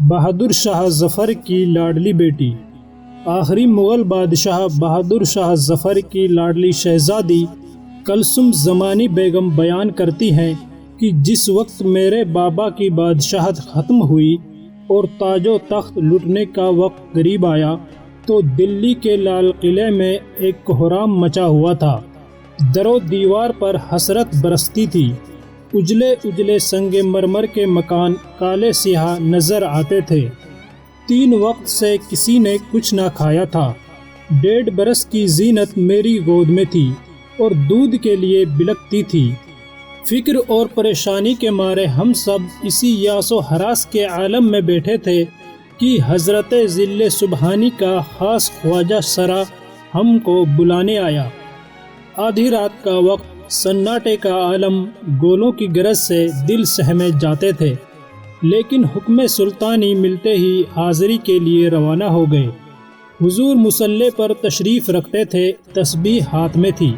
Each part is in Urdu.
بہادر شاہ ظفر کی لاڈلی بیٹی۔ آخری مغل بادشاہ بہادر شاہ ظفر کی لاڈلی شہزادی کلثوم زمانی بیگم بیان کرتی ہیں کہ جس وقت میرے بابا کی بادشاہت ختم ہوئی اور تاج و تخت لٹنے کا وقت قریب آیا تو دلی کے لال قلعے میں ایک کوہرام مچا ہوا تھا۔ در و دیوار پر حسرت برستی تھی۔ اجلے اجلے سنگ مرمر کے مکان کالے سیاہ نظر آتے تھے۔ 3 وقت سے کسی نے کچھ نہ کھایا تھا۔ 1.5 برس کی زینت میری گود میں تھی اور دودھ کے لیے بلکتی تھی۔ فکر اور پریشانی کے مارے ہم سب اسی یاس و ہراس کے عالم میں بیٹھے تھے کہ حضرت ذل سبحانی کا خاص خواجہ سرا ہم کو بلانے آیا۔ آدھی رات کا وقت، سناٹے کا عالم، گولوں کی گرج سے دل سہمے جاتے تھے، لیکن حکم سلطانی ملتے ہی حاضری کے لیے روانہ ہو گئے۔ حضور مصلی پر تشریف رکھتے تھے، تسبیح ہاتھ میں تھی۔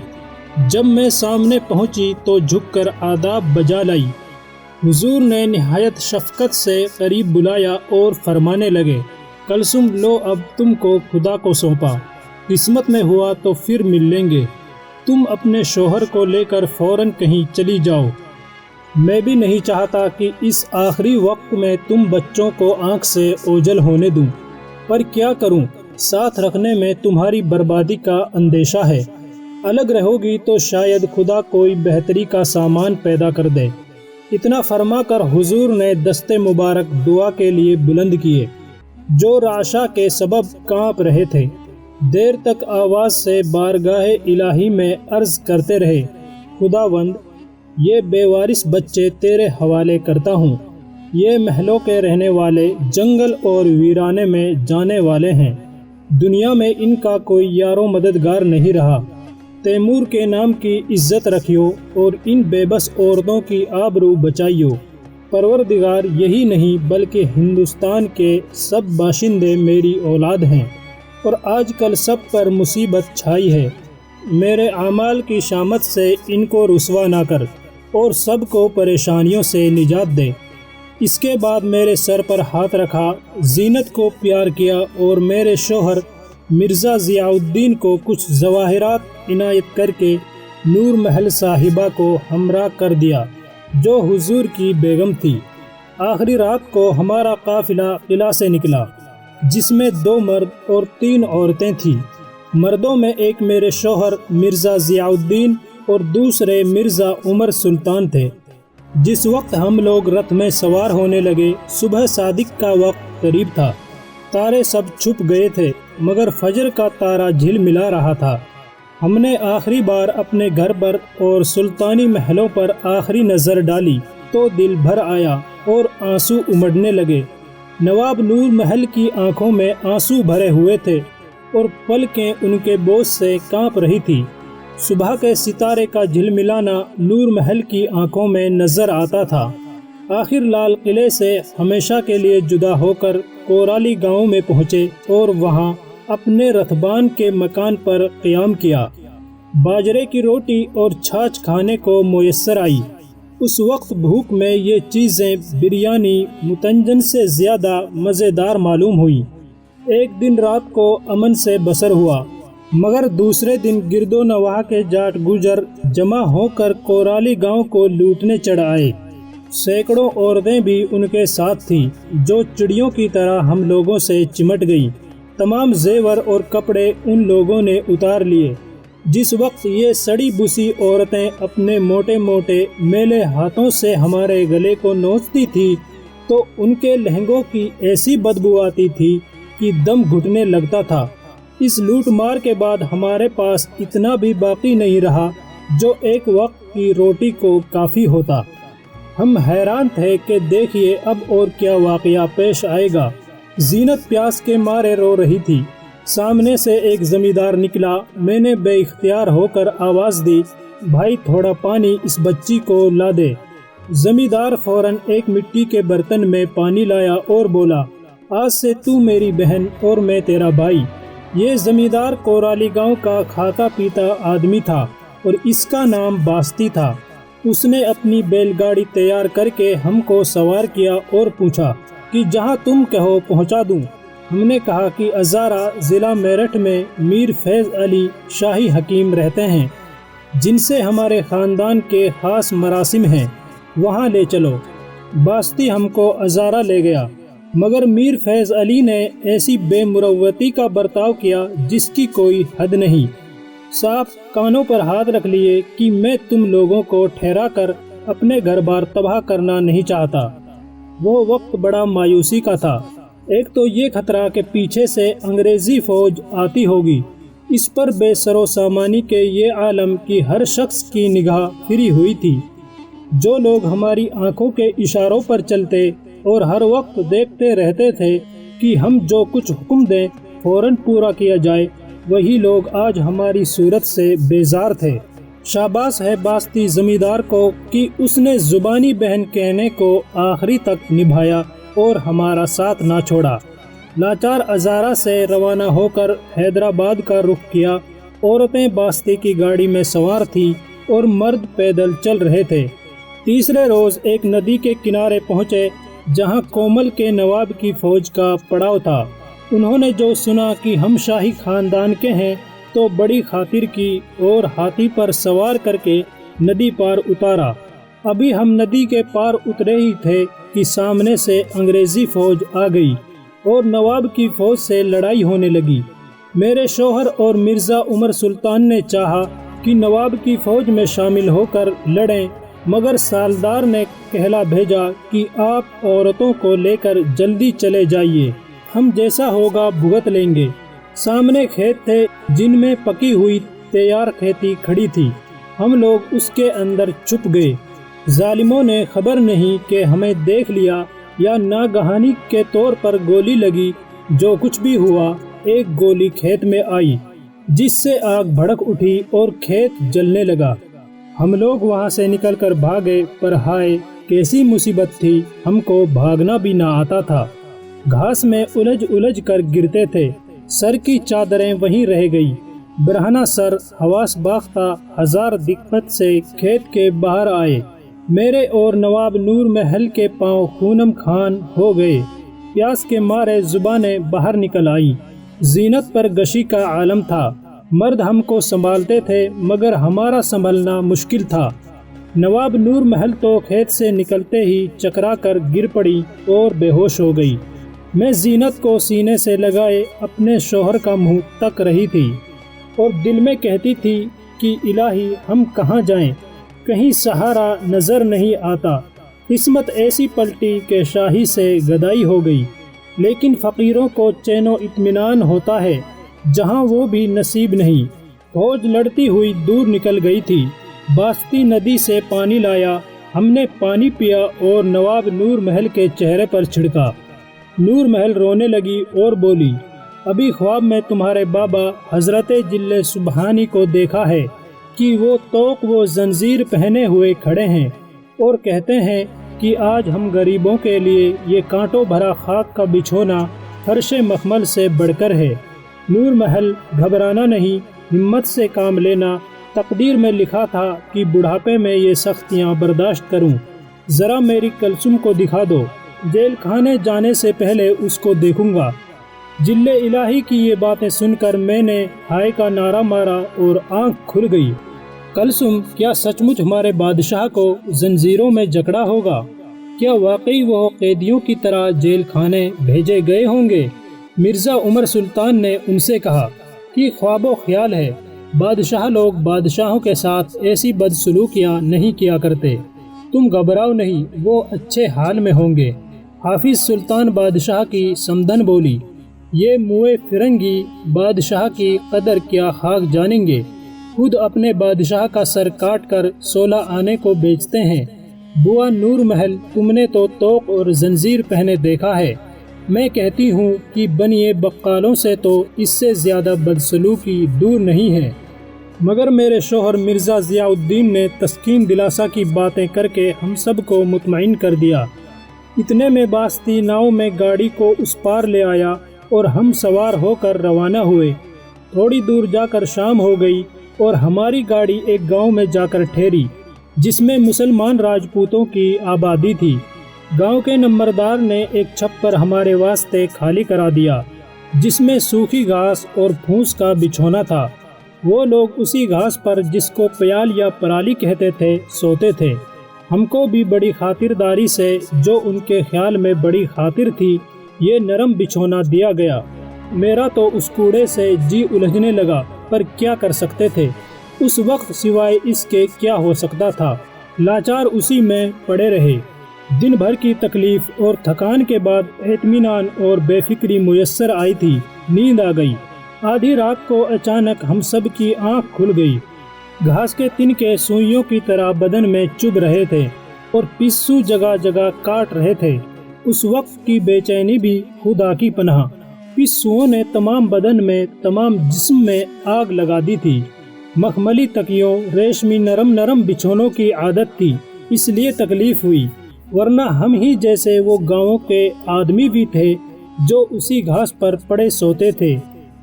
جب میں سامنے پہنچی تو جھک کر آداب بجا لائی۔ حضور نے نہایت شفقت سے قریب بلایا اور فرمانے لگے، کلثوم لو، اب تم کو خدا کو سونپا، قسمت میں ہوا تو پھر مل لیں گے۔ تم اپنے شوہر کو لے کر فوراً کہیں چلی جاؤ۔ میں بھی نہیں چاہتا کہ اس آخری وقت میں تم بچوں کو آنکھ سے اوجھل ہونے دوں، پر کیا کروں، ساتھ رکھنے میں تمہاری بربادی کا اندیشہ ہے۔ الگ رہو گی تو شاید خدا کوئی بہتری کا سامان پیدا کر دے۔ اتنا فرما کر حضور نے دستے مبارک دعا کے لیے بلند کیے۔ جو رعشہ کے سبب کانپ رہے تھے، دیر تک آواز سے بارگاہ الہی میں عرض کرتے رہے، خداوند، یہ بے وارث بچے تیرے حوالے کرتا ہوں۔ یہ محلوں کے رہنے والے جنگل اور ویرانے میں جانے والے ہیں۔ دنیا میں ان کا کوئی یار و مددگار نہیں رہا۔ تیمور کے نام کی عزت رکھیو اور ان بے بس عورتوں کی آبرو بچائیو۔ پروردگار یہی نہیں بلکہ ہندوستان کے سب باشندے میری اولاد ہیں، اور آج کل سب پر مصیبت چھائی ہے۔ میرے اعمال کی شامت سے ان کو رسوا نہ کر اور سب کو پریشانیوں سے نجات دے۔ اس کے بعد میرے سر پر ہاتھ رکھا، زینت کو پیار کیا اور میرے شوہر مرزا ضیاء الدین کو کچھ جواہرات عنایت کر کے نور محل صاحبہ کو ہمراہ کر دیا، جو حضور کی بیگم تھی۔ آخری رات کو ہمارا قافلہ قلعہ سے نکلا، جس میں 2 مرد اور 3 عورتیں تھیں۔ مردوں میں ایک میرے شوہر مرزا ضیاء الدین اور دوسرے مرزا عمر سلطان تھے۔ جس وقت ہم لوگ رتھ میں سوار ہونے لگے، صبح صادق کا وقت قریب تھا۔ تارے سب چھپ گئے تھے، مگر فجر کا تارا جھل ملا رہا تھا۔ ہم نے آخری بار اپنے گھر پر اور سلطانی محلوں پر آخری نظر ڈالی تو دل بھر آیا اور آنسو امڑنے لگے۔ نواب نور محل کی آنکھوں میں آنسو بھرے ہوئے تھے اور پلکیں ان کے بوجھ سے کانپ رہی تھی۔ صبح کے ستارے کا جھلملانا نور محل کی آنکھوں میں نظر آتا تھا۔ آخر لال قلعے سے ہمیشہ کے لیے جدا ہو کر کورالی گاؤں میں پہنچے اور وہاں اپنے رتبان کے مکان پر قیام کیا۔ باجرے کی روٹی اور چھاچھ کھانے کو میسر آئی۔ اس وقت بھوک میں یہ چیزیں بریانی متنجن سے زیادہ مزیدار معلوم ہوئی۔ ایک دن رات کو امن سے بسر ہوا، مگر دوسرے دن گرد و نواح کے جاٹ گجر جمع ہو کر کورالی گاؤں کو لوٹنے چڑھ آئے۔ سینکڑوں عورتیں بھی ان کے ساتھ تھیں، جو چڑیوں کی طرح ہم لوگوں سے چمٹ گئیں۔ تمام زیور اور کپڑے ان لوگوں نے اتار لیے۔ جس وقت یہ سڑی بسی عورتیں اپنے موٹے موٹے میلے ہاتھوں سے ہمارے گلے کو نوچتی تھی تو ان کے لہنگوں کی ایسی بدبو آتی تھی کہ دم گھٹنے لگتا تھا۔ اس لوٹ مار کے بعد ہمارے پاس اتنا بھی باقی نہیں رہا جو ایک وقت کی روٹی کو کافی ہوتا۔ ہم حیران تھے کہ دیکھیے اب اور کیا واقعہ پیش آئے گا۔ زینت پیاس کے مارے رو رہی تھی۔ سامنے سے ایک زمیندار نکلا۔ میں نے بے اختیار ہو کر آواز دی، بھائی تھوڑا پانی اس بچی کو لا دے۔ زمیندار فوراً ایک مٹی کے برتن میں پانی لایا اور بولا، آج سے تو میری بہن اور میں تیرا بھائی۔ یہ زمیندار کورالی گاؤں کا کھاتا پیتا آدمی تھا اور اس کا نام باستی تھا۔ اس نے اپنی بیل گاڑی تیار کر کے ہم کو سوار کیا اور پوچھا کہ جہاں تم کہو پہنچا دوں۔ ہم نے کہا کہ ازارہ ضلع میرٹھ میں میر فیض علی شاہی حکیم رہتے ہیں، جن سے ہمارے خاندان کے خاص مراسم ہیں، وہاں لے چلو۔ باستی ہم کو ازارہ لے گیا، مگر میر فیض علی نے ایسی بے مروتی کا برتاؤ کیا جس کی کوئی حد نہیں۔ صاف کانوں پر ہاتھ رکھ لیے کہ میں تم لوگوں کو ٹھہرا کر اپنے گھر بار تباہ کرنا نہیں چاہتا۔ وہ وقت بڑا مایوسی کا تھا۔ ایک تو یہ خطرہ کہ پیچھے سے انگریزی فوج آتی ہوگی، اس پر بے سر و سامانی کے یہ عالم کی ہر شخص کی نگاہ پھری ہوئی تھی۔ جو لوگ ہماری آنکھوں کے اشاروں پر چلتے اور ہر وقت دیکھتے رہتے تھے کہ ہم جو کچھ حکم دیں فوراً پورا کیا جائے، وہی لوگ آج ہماری صورت سے بیزار تھے۔ شاباش ہے باستی زمیندار کو کہ اس نے زبانی بہن کہنے کو آخری تک نبھایا اور ہمارا ساتھ نہ چھوڑا۔ لاچار ازارہ سے روانہ ہو کر حیدرآباد کا رخ کیا۔ عورتیں باستی کی گاڑی میں سوار تھیں اور مرد پیدل چل رہے تھے۔ تیسرے روز ایک ندی کے کنارے پہنچے جہاں کومل کے نواب کی فوج کا پڑاؤ تھا۔ انہوں نے جو سنا کہ ہم شاہی خاندان کے ہیں تو بڑی خاطر کی اور ہاتھی پر سوار کر کے ندی پار اتارا۔ ابھی ہم ندی کے پار اترے ہی تھے کہ سامنے سے انگریزی فوج آ گئی اور نواب کی فوج سے لڑائی ہونے لگی۔ میرے شوہر اور مرزا عمر سلطان نے چاہا کہ نواب کی فوج میں شامل ہو کر لڑیں، مگر سالدار نے کہلا بھیجا کہ آپ عورتوں کو لے کر جلدی چلے جائیے، ہم جیسا ہوگا بھگت لیں گے۔ سامنے کھیت تھے جن میں پکی ہوئی تیار کھیتی کھڑی تھی۔ ہم لوگ اس کے اندر چھپ گئے۔ ظالموں نے خبر نہیں کہ ہمیں دیکھ لیا یا ناگہانی کے طور پر گولی لگی۔ جو کچھ بھی ہوا، ایک گولی کھیت میں آئی جس سے آگ بھڑک اٹھی اور کھیت جلنے لگا۔ ہم لوگ وہاں سے نکل کر بھاگے، پر ہائے کیسی مصیبت تھی، ہم کو بھاگنا بھی نہ آتا تھا۔ گھاس میں الجھ کر گرتے تھے، سر کی چادریں وہیں رہ گئی۔ برہنہ سر حواس باختہ ہزار دقت سے کھیت کے باہر آئے۔ میرے اور نواب نور محل کے پاؤں خونم خان ہو گئے۔ پیاس کے مارے زبانیں باہر نکل آئی۔ زینت پر گشی کا عالم تھا۔ مرد ہم کو سنبھالتے تھے مگر ہمارا سنبھلنا مشکل تھا۔ نواب نور محل تو کھیت سے نکلتے ہی چکرا کر گر پڑی اور بے ہوش ہو گئی۔ میں زینت کو سینے سے لگائے اپنے شوہر کا منہ تک رہی تھی اور دل میں کہتی تھی کہ الہی ہم کہاں جائیں، کہیں سہارا نظر نہیں آتا۔ قسمت ایسی پلٹی کہ شاہی سے گدائی ہو گئی، لیکن فقیروں کو چین و اطمینان ہوتا ہے جہاں وہ بھی نصیب نہیں۔ فوج لڑتی ہوئی دور نکل گئی تھی۔ باستی ندی سے پانی لایا، ہم نے پانی پیا اور نواب نور محل کے چہرے پر چھڑکا۔ نور محل رونے لگی اور بولی، ابھی خواب میں تمہارے بابا حضرت جل سبحانی کو دیکھا ہے کہ وہ توق و زنجیر پہنے ہوئے کھڑے ہیں اور کہتے ہیں کہ آج ہم غریبوں کے لیے یہ کانٹوں بھرا خاک کا بچھونا فرش مخمل سے بڑھ کر ہے۔ نور محل، گھبرانا نہیں، ہمت سے کام لینا۔ تقدیر میں لکھا تھا کہ بڑھاپے میں یہ سختیاں برداشت کروں۔ ذرا میری کلثوم کو دکھا دو، جیل خانے جانے سے پہلے اس کو دیکھوں گا۔ جل الہی کی یہ باتیں سن کر میں نے ہائے کا نعرہ مارا اور آنکھ کھل گئی۔ کلثوم، کیا سچ مچ ہمارے بادشاہ کو زنجیروں میں جکڑا ہوگا؟ کیا واقعی وہ قیدیوں کی طرح جیل خانے بھیجے گئے ہوں گے؟ مرزا عمر سلطان نے ان سے کہا کہ خواب و خیال ہے، بادشاہ لوگ بادشاہوں کے ساتھ ایسی بدسلوکیاں نہیں کیا کرتے۔ تم گھبراؤ نہیں، وہ اچھے حال میں ہوں گے۔ حافظ سلطان بادشاہ کی سمدن بولی، یہ موئے فرنگی بادشاہ کی قدر کیا خاک جانیں گے، خود اپنے بادشاہ کا سر کاٹ کر 16 آنے کو بیچتے ہیں۔ بوا نور محل، تم نے تو توق اور زنجیر پہنے دیکھا ہے، میں کہتی ہوں کہ بنیے بقالوں سے تو اس سے زیادہ بدسلوکی دور نہیں ہے۔ مگر میرے شوہر مرزا ضیاء الدین نے تسکین دلاسا کی باتیں کر کے ہم سب کو مطمئن کر دیا۔ اتنے میں باستی ناؤ میں گاڑی کو اس پار لے آیا اور ہم سوار ہو کر روانہ ہوئے۔ تھوڑی دور جا کر شام ہو گئی اور ہماری گاڑی ایک گاؤں میں جا کر ٹھہری جس میں مسلمان راجپوتوں کی آبادی تھی۔ گاؤں کے نمبردار نے ایک چھپر ہمارے واسطے خالی کرا دیا جس میں سوکھی گھاس اور پھوس کا بچھونا تھا۔ وہ لوگ اسی گھاس پر، جس کو پیال یا پرالی کہتے تھے، سوتے تھے۔ ہم کو بھی بڑی خاطرداری سے، جو ان کے خیال میں بڑی خاطر تھی، یہ نرم بچھونا دیا گیا۔ میرا تو اس کوڑے سے جی الجھنے لگا، پر کیا کر سکتے تھے؟ اس وقت سوائے اس کے کیا ہو سکتا تھا؟ لاچار اسی میں پڑے رہے۔ دن بھر کی تکلیف اور تھکان کے بعد اطمینان اور بے فکری میسر آئی تھی۔ نیند آ گئی۔ آدھی رات کو اچانک ہم سب کی آنکھ کھل گئی۔ گھاس کے تن کے سوئیوں کی طرح بدن میں چبھ رہے تھے اور پسو جگہ جگہ کاٹ رہے تھے۔ اس وقت کی بے چینی بھی خدا کی پناہ۔ پسوؤں نے تمام بدن میں، تمام جسم میں آگ لگا دی تھی۔ مخملی تکیوں، ریشمی نرم بچھونوں کی عادت تھی، اس لیے تکلیف ہوئی، ورنہ ہم ہی جیسے وہ گاؤں کے آدمی بھی تھے جو اسی گھاس پر پڑے سوتے تھے۔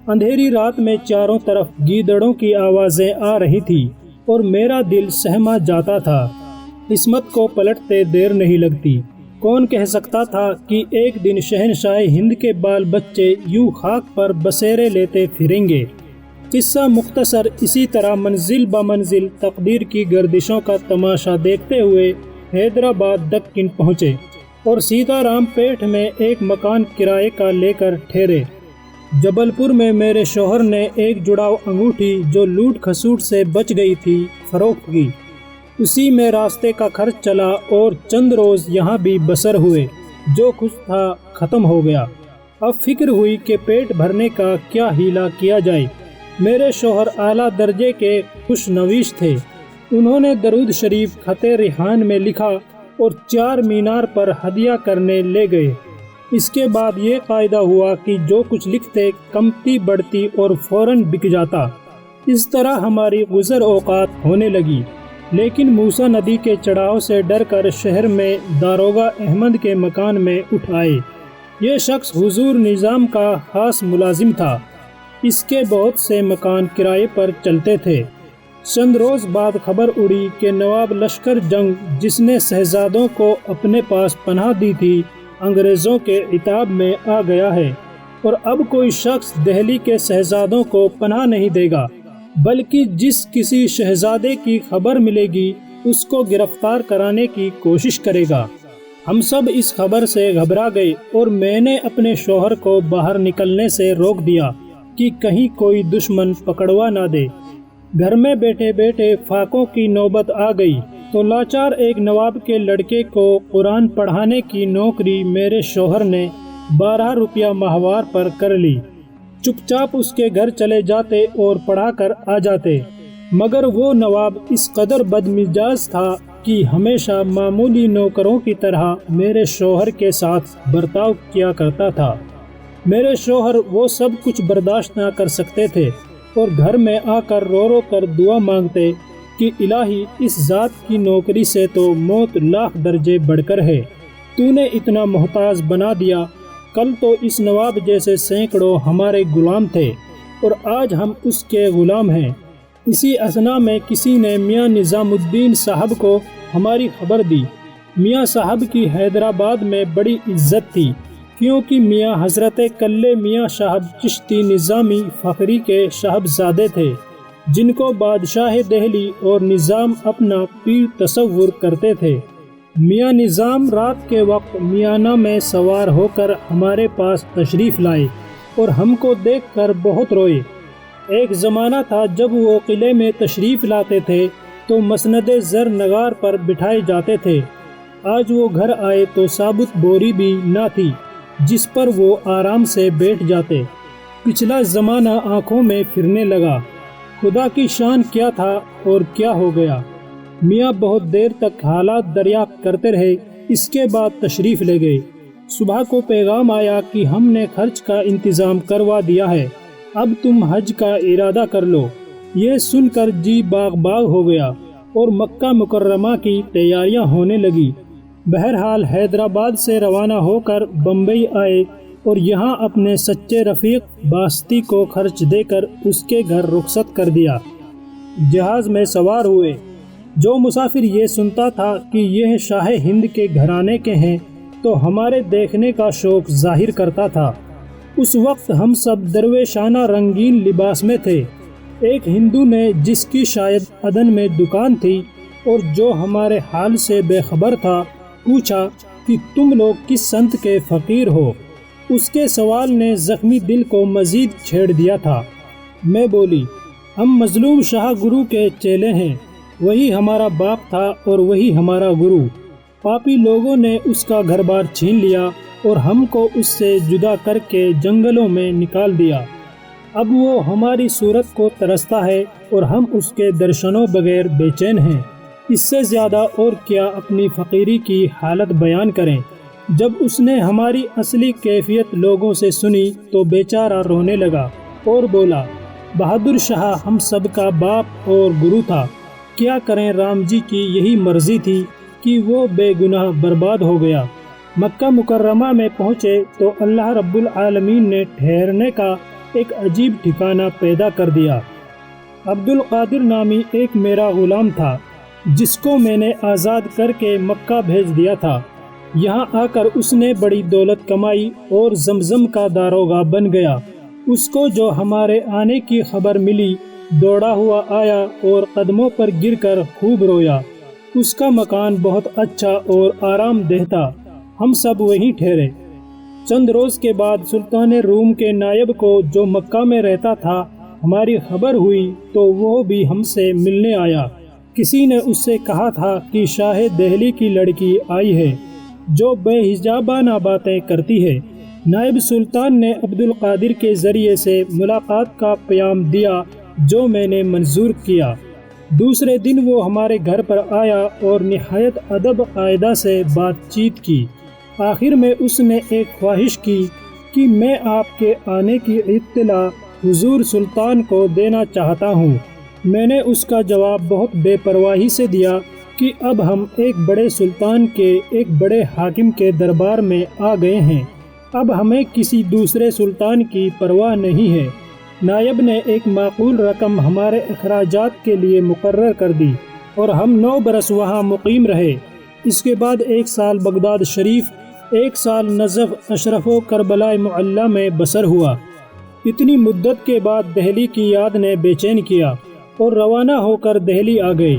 اندھیری رات میں چاروں طرف گیدڑوں کی آوازیں آ رہی تھی اور میرا دل سہما جاتا تھا۔ قسمت کو پلٹتے دیر نہیں لگتی۔ کون کہہ سکتا تھا کہ ایک دن شہنشاہ ہند کے بال بچے یوں خاک پر بسیرے لیتے پھریں گے۔ قصہ مختصر اسی طرح منزل بمنزل تقدیر کی گردشوں کا تماشا دیکھتے ہوئے حیدرآباد دکن پہنچے اور سیتا رام پیٹ میں ایک مکان کرائے کا لے کر ٹھہرے۔ جبل پور میں میرے شوہر نے ایک جڑاؤ انگوٹھی جو لوٹ کھسوٹ سے بچ گئی تھی فروخت کی۔ اسی میں راستے کا خرچ چلا اور چند روز یہاں بھی بسر ہوئے۔ جو کچھ تھا ختم ہو گیا۔ اب فکر ہوئی کہ پیٹ بھرنے کا کیا ہیلا کیا جائے۔ میرے شوہر اعلیٰ درجے کے خوش نویس تھے۔ انہوں نے درود شریف خط ریحان میں لکھا اور 4 مینار پر ہدیہ کرنے لے گئے۔ اس کے بعد یہ قاعدہ ہوا کہ جو کچھ لکھتے کمتی بڑھتی اور فوراً بک جاتا۔ اس طرح ہماری گزر اوقات ہونے لگی، لیکن موسیٰ ندی کے چڑھاؤ سے ڈر کر شہر میں داروغہ احمد کے مکان میں اٹھ آئے۔ یہ شخص حضور نظام کا خاص ملازم تھا۔ اس کے بہت سے مکان کرائے پر چلتے تھے۔ چند روز بعد خبر اڑی کہ نواب لشکر جنگ، جس نے شہزادوں کو اپنے پاس پناہ دی تھی، انگریزوں کے عتاب میں آ گیا ہے اور اب کوئی شخص دہلی کے شہزادوں کو پناہ نہیں دے گا، بلکہ جس کسی شہزادے کی خبر ملے گی اس کو گرفتار کرانے کی کوشش کرے گا۔ ہم سب اس خبر سے گھبرا گئے اور میں نے اپنے شوہر کو باہر نکلنے سے روک دیا کہ کہیں کوئی دشمن پکڑوا نہ دے۔ گھر میں بیٹھے بیٹھے فاقوں کی نوبت آ گئی تو لاچار ایک نواب کے لڑکے کو قرآن پڑھانے کی نوکری میرے شوہر نے 12 روپیہ ماہوار پر کر لی۔ چپ چاپ اس کے گھر چلے جاتے اور پڑھا کر آ جاتے، مگر وہ نواب اس قدر بدمزاج تھا کہ ہمیشہ معمولی نوکروں کی طرح میرے شوہر کے ساتھ برتاؤ کیا کرتا تھا۔ میرے شوہر وہ سب کچھ برداشت نہ کر سکتے تھے اور گھر میں آ کر رو رو کر دعا مانگتے کہ الہی، اس ذات کی نوکری سے تو موت لاکھ درجے بڑھ کر ہے۔ تو نے اتنا محتاج بنا دیا۔ کل تو اس نواب جیسے سینکڑوں ہمارے غلام تھے اور آج ہم اس کے غلام ہیں۔ اسی اثنا میں کسی نے میاں نظام الدین صاحب کو ہماری خبر دی۔ میاں صاحب کی حیدرآباد میں بڑی عزت تھی، کیونکہ میاں حضرت کلے میاں صاحب چشتی نظامی فخری کے صاحبزادے تھے، جن کو بادشاہ دہلی اور نظام اپنا پیر تصور کرتے تھے۔ میاں نظام رات کے وقت میانہ میں سوار ہو کر ہمارے پاس تشریف لائے اور ہم کو دیکھ کر بہت روئے۔ ایک زمانہ تھا جب وہ قلعے میں تشریف لاتے تھے تو مسند زر نگار پر بٹھائے جاتے تھے۔ آج وہ گھر آئے تو ثابت بوری بھی نہ تھی جس پر وہ آرام سے بیٹھ جاتے۔ پچھلا زمانہ آنکھوں میں پھرنے لگا۔ خدا کی شان کیا تھا اور کیا ہو گیا۔ میاں بہت دیر تک حالات دریافت کرتے رہے، اس کے بعد تشریف لے گئے۔ صبح کو پیغام آیا کہ ہم نے خرچ کا انتظام کروا دیا ہے، اب تم حج کا ارادہ کر لو۔ یہ سن کر جی باغ باغ ہو گیا اور مکہ مکرمہ کی تیاریاں ہونے لگی۔ بہرحال حیدرآباد سے روانہ ہو کر بمبئی آئے اور یہاں اپنے سچے رفیق باستی کو خرچ دے کر اس کے گھر رخصت کر دیا۔ جہاز میں سوار ہوئے۔ جو مسافر یہ سنتا تھا کہ یہ شاہ ہند کے گھرانے کے ہیں تو ہمارے دیکھنے کا شوق ظاہر کرتا تھا۔ اس وقت ہم سب درویشانہ رنگین لباس میں تھے۔ ایک ہندو نے، جس کی شاید عدن میں دکان تھی اور جو ہمارے حال سے بے خبر تھا، پوچھا کہ تم لوگ کس سنت کے فقیر ہو؟ اس کے سوال نے زخمی دل کو مزید چھیڑ دیا تھا۔ میں بولی، ہم مظلوم شاہ گرو کے چیلے ہیں، وہی ہمارا باپ تھا اور وہی ہمارا گرو۔ پاپی لوگوں نے اس کا گھر بار چھین لیا اور ہم کو اس سے جدا کر کے جنگلوں میں نکال دیا۔ اب وہ ہماری صورت کو ترستا ہے اور ہم اس کے درشنوں بغیر بے چین ہیں۔ اس سے زیادہ اور کیا اپنی فقیری کی حالت بیان کریں۔ جب اس نے ہماری اصلی کیفیت لوگوں سے سنی تو بیچارہ رونے لگا اور بولا، بہادر شاہ ہم سب کا باپ اور گرو تھا، کیا کریں، رام جی کی یہی مرضی تھی کہ وہ بے گناہ برباد ہو گیا۔ مکہ مکرمہ میں پہنچے تو اللہ رب العالمین نے ٹھہرنے کا ایک عجیب ٹھکانہ پیدا کر دیا۔ عبد القادر نامی ایک میرا غلام تھا، جس کو میں نے آزاد کر کے مکہ بھیج دیا تھا۔ یہاں آ کر اس نے بڑی دولت کمائی اور زمزم کا داروغہ بن گیا۔ اس کو جو ہمارے آنے کی خبر ملی، دوڑا ہوا آیا اور قدموں پر گر کر خوب رویا۔ اس کا مکان بہت اچھا اور آرام دہ تھا، ہم سب وہیں ٹھہرے۔ چند روز کے بعد سلطان روم کے نائب کو، جو مکہ میں رہتا تھا، ہماری خبر ہوئی تو وہ بھی ہم سے ملنے آیا۔ کسی نے اس سے کہا تھا کہ شاہ دہلی کی لڑکی آئی ہے جو بے حجابانہ باتیں کرتی ہے۔ نائب سلطان نے عبد القادر کے ذریعے سے ملاقات کا پیام دیا، جو میں نے منظور کیا۔ دوسرے دن وہ ہمارے گھر پر آیا اور نہایت ادب قاعدہ سے بات چیت کی۔ آخر میں اس نے ایک خواہش کی کہ میں آپ کے آنے کی اطلاع حضور سلطان کو دینا چاہتا ہوں۔ میں نے اس کا جواب بہت بے پرواہی سے دیا کہ اب ہم ایک بڑے سلطان کے، ایک بڑے حاکم کے دربار میں آ گئے ہیں، اب ہمیں کسی دوسرے سلطان کی پرواہ نہیں ہے۔ نائب نے ایک معقول رقم ہمارے اخراجات کے لیے مقرر کر دی اور ہم 9 برس وہاں مقیم رہے۔ اس کے بعد 1 سال بغداد شریف، 1 سال نجف، اشرف و کربلا معلیٰ میں بسر ہوا۔ اتنی مدت کے بعد دہلی کی یاد نے بے چین کیا اور روانہ ہو کر دہلی آ گئے،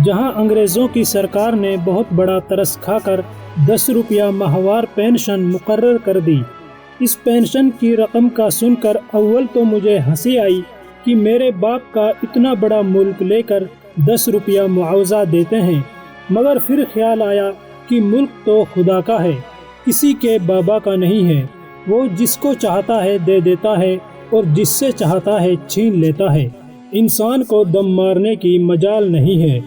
جہاں انگریزوں کی سرکار نے بہت بڑا ترس کھا کر 10 روپیہ ماہوار پینشن مقرر کر دی۔ اس پینشن کی رقم کا سن کر اول تو مجھے ہنسی آئی کہ میرے باپ کا اتنا بڑا ملک لے کر 10 روپیہ معاوضہ دیتے ہیں، مگر پھر خیال آیا کہ ملک تو خدا کا ہے، کسی کے بابا کا نہیں ہے، وہ جس کو چاہتا ہے دے دیتا ہے اور جس سے چاہتا ہے چھین لیتا ہے، انسان کو دم مارنے کی مجال نہیں ہے۔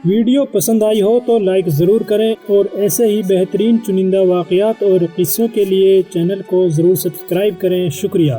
ویڈیو پسند آئی ہو تو لائک ضرور کریں اور ایسے ہی بہترین چنندہ واقعات اور قصوں کے لیے چینل کو ضرور سبسکرائب کریں۔ شکریہ۔